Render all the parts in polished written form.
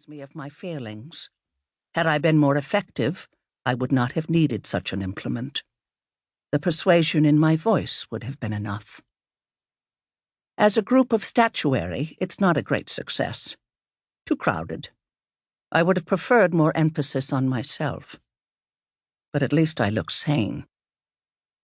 reminds me of my failings. Had I been more effective, I would not have needed such an implement. The persuasion in my voice would have been enough. As a group of statuary, it's not a great success. Too crowded. I would have preferred more emphasis on myself. But at least I look sane.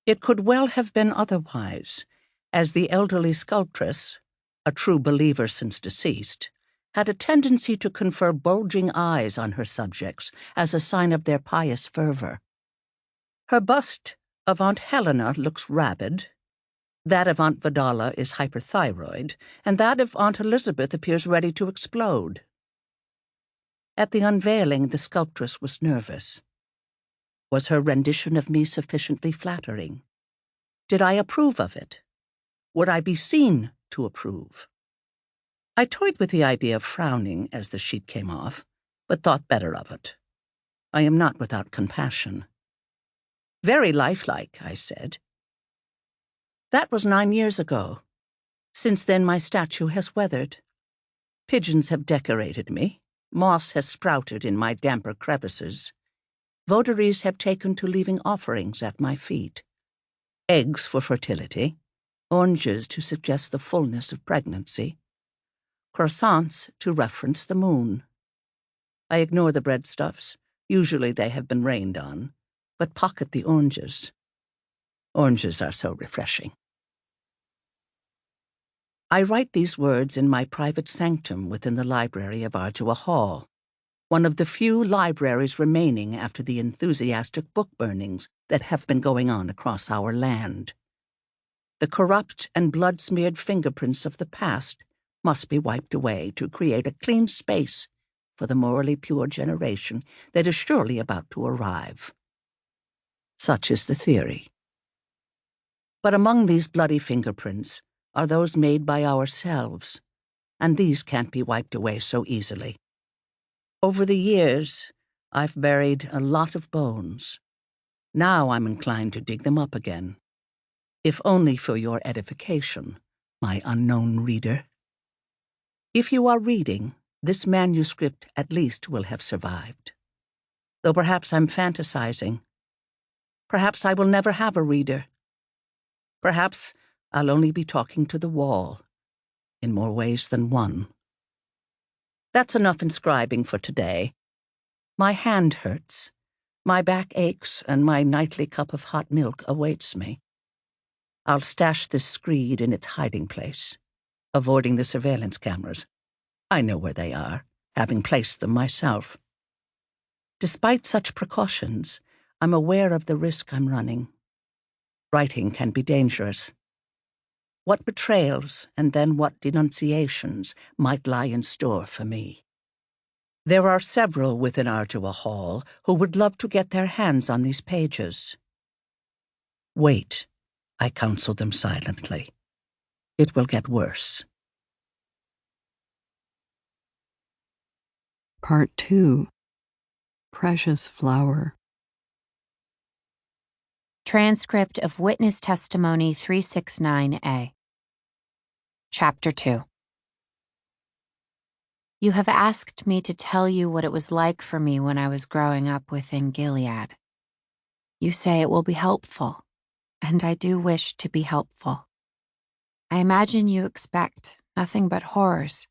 It could well have been otherwise, as the elderly sculptress, a true believer since deceased, had a tendency to confer bulging eyes on her subjects as a sign of their pious fervor. Her bust of Aunt Helena looks rabid, that of Aunt Vidala is hyperthyroid, and that of Aunt Elizabeth appears ready to explode. At the unveiling, the sculptress was nervous. Was her rendition of me sufficiently flattering? Did I approve of it? Would I be seen to approve? I toyed with the idea of frowning as the sheet came off, but thought better of it. I am not without compassion. Very lifelike, I said. That was 9 years ago. Since then my statue has weathered. Pigeons have decorated me. Moss has sprouted in my damper crevices. Votaries have taken to leaving offerings at my feet. Eggs for fertility, oranges to suggest the fullness of pregnancy, croissants to reference the moon. I ignore the breadstuffs. Usually they have been rained on, but pocket the oranges. Oranges are so refreshing. I write these words in my private sanctum within the library of Ardua Hall, one of the few libraries remaining after the enthusiastic book burnings that have been going on across our land. The corrupt and blood-smeared fingerprints of the past must be wiped away to create a clean space for the morally pure generation that is surely about to arrive. Such is the theory. But among these bloody fingerprints are those made by ourselves, and these can't be wiped away so easily. Over the years, I've buried a lot of bones. Now I'm inclined to dig them up again, if only for your edification, my unknown reader. If you are reading, this manuscript at least will have survived. Though perhaps I'm fantasizing. Perhaps I will never have a reader. Perhaps I'll only be talking to the wall, in more ways than one. That's enough inscribing for today. My hand hurts, my back aches, and my nightly cup of hot milk awaits me. I'll stash this screed in its hiding place, avoiding the surveillance cameras. I know where they are, having placed them myself. Despite such precautions, I'm aware of the risk I'm running. Writing can be dangerous. What betrayals and then what denunciations might lie in store for me? There are several within Ardua Hall who would love to get their hands on these pages. Wait, I counsel them silently. It will get worse. Part 2. Precious Flower. Transcript of Witness Testimony 369A. Chapter 2. You have asked me to tell you what it was like for me when I was growing up within Gilead. You say it will be helpful, and I do wish to be helpful. I imagine you expect nothing but horrors,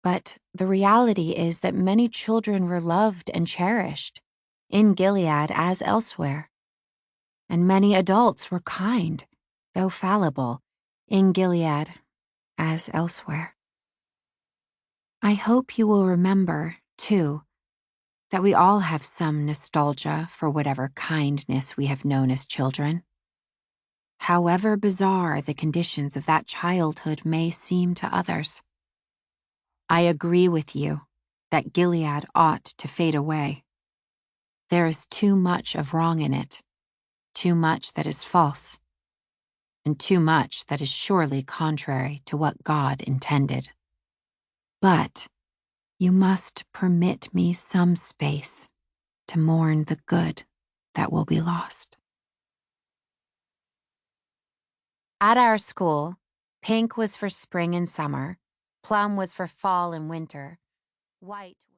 but the reality is that many children were loved and cherished, in Gilead as elsewhere. And many adults were kind, though fallible, in Gilead as elsewhere. I hope you will remember, too, that we all have some nostalgia for whatever kindness we have known as children. However bizarre the conditions of that childhood may seem to others. I agree with you that Gilead ought to fade away. There is too much of wrong in it, too much that is false, and too much that is surely contrary to what God intended. But you must permit me some space to mourn the good that will be lost. At our school, pink was for spring and summer, plum was for fall and winter, white